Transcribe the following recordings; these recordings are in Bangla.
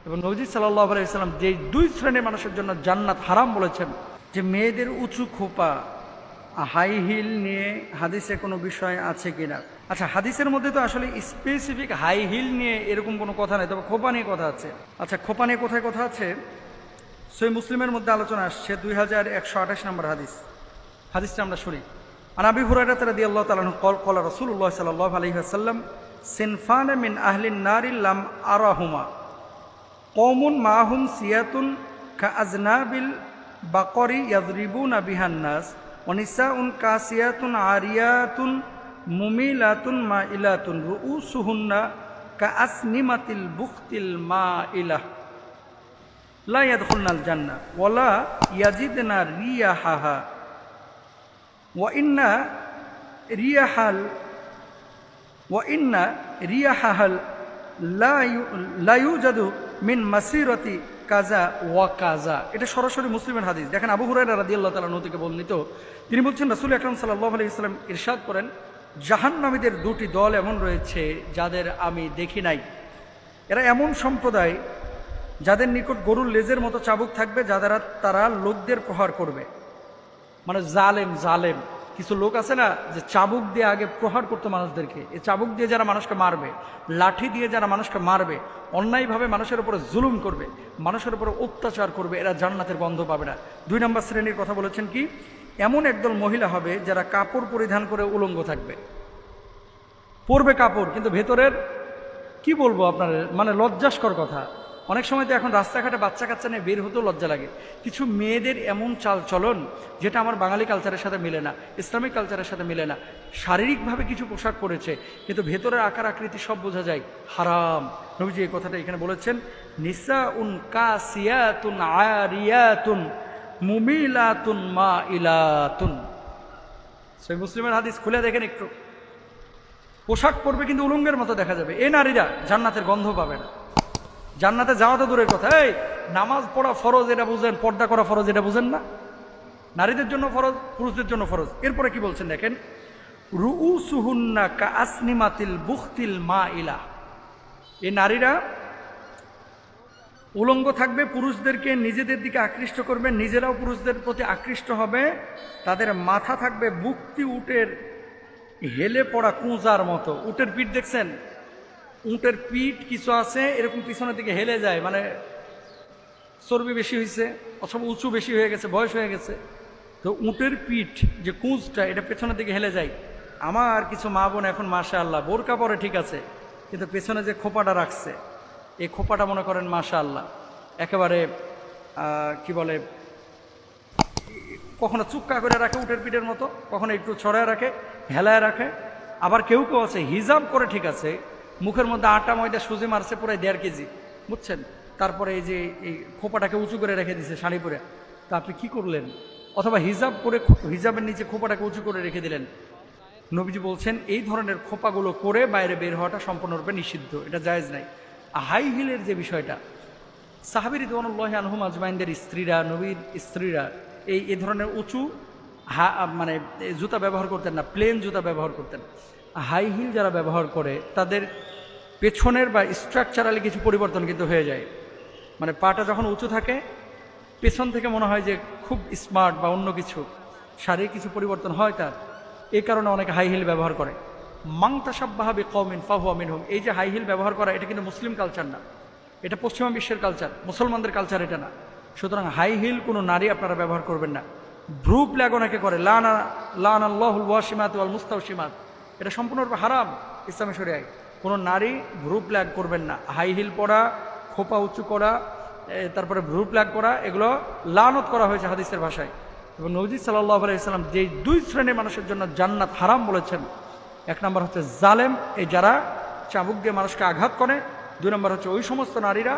এবং নবী সাল্লাল্লাহু আলাইহি ওয়াসাল্লাম যে দুই শ্রেণীর মানুষের জন্য জান্নাত হারাম বলেছেন, যে মেয়েদের উঁচু খোপা, হাই হিল নিয়ে হাদিসে কোনো বিষয় আছে কিনা। আচ্ছা, হাদিসের মধ্যে তো আসলে স্পেসিফিক হাই হিল নিয়ে এরকম কোনো কথা নেই, তবে খোপা নিয়ে কথা আছে। আচ্ছা, খোপা নিয়ে কোথায় কথা আছে? সহিহ মুসলিমের মধ্যে আলোচনা আসছে 2128 নম্বর হাদিসটা আমরা শুনি। আন আবি হুরায়রা রাদিয়াল্লাহু তাআলা আনহু ক্বাল রাসূলুল্লাহ সাল্লাল্লাহু আলাইহি ওয়াসাল্লাম সিনফান মিন আহলিন নারি লাম আরাহুমা কওমুন মাহুম সিয়াতুন কাআজনাবিল বাকরি ইয়াদরিবুনা বিহান নাস ওয়া নিসাউন কাসিয়াতুন আরিয়াতুন মুমিলাতুন মাইলাতুন রুউসুহুন্না কাআসনিমাতিল বুখতিল মাইলাহ লা ইয়াদখুলনাল জান্নাহ ওয়ালা ইয়াজিদনা রিয়াহাহা ওয়া ইন্না রিয়াহাল লা ইউজাদু মিন মাসিরাতি কাজা ওয়া কাজা। এটা সরাসরি মুসলিমের হাদিস। দেখেন, আবু হুরায়রা রাদিয়াল্লাহু তাআলা আনহু থেকে বর্ণিত, তিনি বলছেন রাসূল আকরাম সাল্লাল্লাহু আলাইহি ওয়াসাল্লাম ইরশাদ করেন, জাহান্নামীদের দুটি দল এমন রয়েছে যাদের আমি দেখি নাই। এরা এমন সম্প্রদায় যাদের নিকট গরুর লেজের মতো চাবুক থাকবে, যাদের তারা লোকদের প্রহার করবে। মানে জালেম কিছু লোক আছে না, যে চাবুক দিয়ে আগে প্রহার করতো মানুষদেরকে। এই চাবুক দিয়ে যারা মানুষকে মারবে, লাঠি দিয়ে যারা মানুষকে মারবে, অন্যায়ভাবে মানুষের উপরে জুলুম করবে, মানুষের উপরে অত্যাচার করবে, এরা জান্নাতের গন্ধ পাবে না। 2 নম্বর শ্রেণীর কথা বলেছেন কি, এমন একদল মহিলা হবে যারা কাপড় পরিধান করে উলঙ্গ থাকবে, পরবে কাপড়, কিন্তু ভেতরের কি বলবো আপনার, মানে লজ্জাস্কর কথা। অনেক সময় তো এখন রাস্তাঘাটে বাচ্চা কাচ্চা নিয়ে বের হতেও লজ্জা লাগে। কিছু মেয়েদের এমন চাল চলন যেটা আমার বাঙালি কালচারের সাথে মিলে না, ইসলামিক কালচারের সাথে মিলে না। শারীরিকভাবে কিছু পোশাক পরেছে, কিন্তু ভেতরের আকার আকৃতি সব বোঝা যায়, হারাম। নবীজি এই কথাটা এখানে বলেছেন, নিসাউন কাসিয়াতুন আরিয়াতুন মুমিলাতুন মাইলাতুন। সহিহ মুসলিমের হাদিস খুলে দেখেন একটু। পোশাক পরবে কিন্তু উলঙ্গের মতো দেখা যাবে, এই নারীরা জান্নাতের গন্ধ পাবে না। জান্নাতে যাওয়া তো দূরের কথা, এই নামাজ পড়া ফরজ এটা বুঝেন, পর্দা করা ফরজ এটা বুঝেন না? নারীদের জন্য ফরজ, পুরুষদের জন্য ফরজ। এরপরে কি বলছেন দেখেন, রুউসুহুন্না কাআসনিমাতিল বুখতিল মাইলা। এই নারীরা উলঙ্গ থাকবে, পুরুষদেরকে নিজেদের দিকে আকৃষ্ট করবে, নিজেরাও পুরুষদের প্রতি আকৃষ্ট হবে। তাদের মাথা থাকবে বুকতি উটের হেলে পড়া কুঁজার মতো। উটের পিঠ দেখছেন? উটের পিঠ কিছু আছে এরকম পিছনের দিকে হেলে যায়, মানে চর্বি বেশি হয়েছে অথবা উঁচু বেশি হয়ে গেছে, বয়স হয়ে গেছে, তো উটের পিঠ যে কুঁজটা এটা পেছনের দিকে হেলে যায়। আমার কিছু মা বোন এখন মাশাআল্লাহ বোরকা পরে ঠিক আছে, কিন্তু পেছনে যে খোপাটা রাখছে, এই খোপাটা মনে করেন মাশাআল্লাহ একেবারে কি বলে, কখনো চুক্কা করে রাখে উটের পিঠের মতো, কখনো একটু ছড়ায় রাখে, হেলায় রাখে। আবার কেউ কেউ আছে হিজাব করে ঠিক আছে, মুখের মধ্যে আটা ময়দা সুজি মারছে প্রায় 1.5 কেজি, বুঝছেন? তারপরে এই যে এই খোপাটাকে উঁচু করে রেখে দিছে শাড়ি পরে, তা আপনি কি করলেন? অথবা হিজাব করে হিজাবের নিচে খোপাটাকে উঁচু করে রেখে দিলেন। নবীজি বলছেন এই ধরনের খোপাগুলো করে বাইরে বের হওয়াটা সম্পূর্ণরূপে নিষিদ্ধ, এটা জায়েজ নাই। হাই হিলের যে বিষয়টা, সাহাবী রিদওয়ানুল্লাহি আনহুম আজমাইনদের স্ত্রীরা, নবীর স্ত্রীরা এই ধরনের উঁচু মানে জুতা ব্যবহার করতেন না, প্লেন জুতা ব্যবহার করতেন। হাই হিল যারা ব্যবহার করে তাদের পেছনের বা স্ট্রাকচারালি কিছু পরিবর্তন কিন্তু হয়ে যায়। মানে পাটা যখন উঁচু থাকে, পেছন থেকে মনে হয় যে খুব স্মার্ট বা অন্য কিছু, শারীরিক কিছু পরিবর্তন হয় তার। এই কারণে অনেকে হাই হিল ব্যবহার করে। মান তাশাব্বাহা বিকওমিন ফাহুয়া মিনহুম। এই যে হাই হিল ব্যবহার করা, এটা কিন্তু মুসলিম কালচার না, এটা পশ্চিমা বিশ্বের কালচার, মুসলমানদের কালচার এটা না। সুতরাং হাই হিল কোনো নারী আপনারা ব্যবহার করবেন না। ভ্রু প্ল্যাগ অনেকে করে, লানাল্লাহুল ওয়াশিমাত ওয়াল মুস্তাওশিমাত, এটা সম্পূর্ণরূপে হারাম ইসলামী শরিয়ায়। কোনো নারী ভ্রু প্ল্যাগ করবেন না। হাই হিল পরা, খোপা উঁচু করা, তারপরে ভ্রু প্ল্যাগ করা, এগুলো লানত করা হয়েছে হাদিসের ভাষায়। এবং নবী সাল্লাল্লাহু আলাইহি ওয়াসাল্লাম যেই 2 শ্রেণীর মানুষের জন্য জান্নাত হারাম বলেছেন, 1 নম্বর হচ্ছে জালেম, এই যারা চাবুক দিয়ে মানুষকে আঘাত করে। 2 নম্বর হচ্ছে ওই সমস্ত নারীরা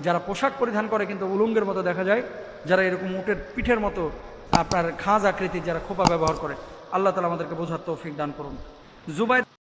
যারা পোশাক পরিধান করে কিন্তু উলঙ্গের মতো দেখা যায়, যারা এরকম উটের পিঠের মতো আপনার খাঁজ আকৃতির যারা খোপা ব্যবহার করে। আল্লাহ তাআলা আমাদেরকে বোঝার তৌফিক দান করুন। জুবাইর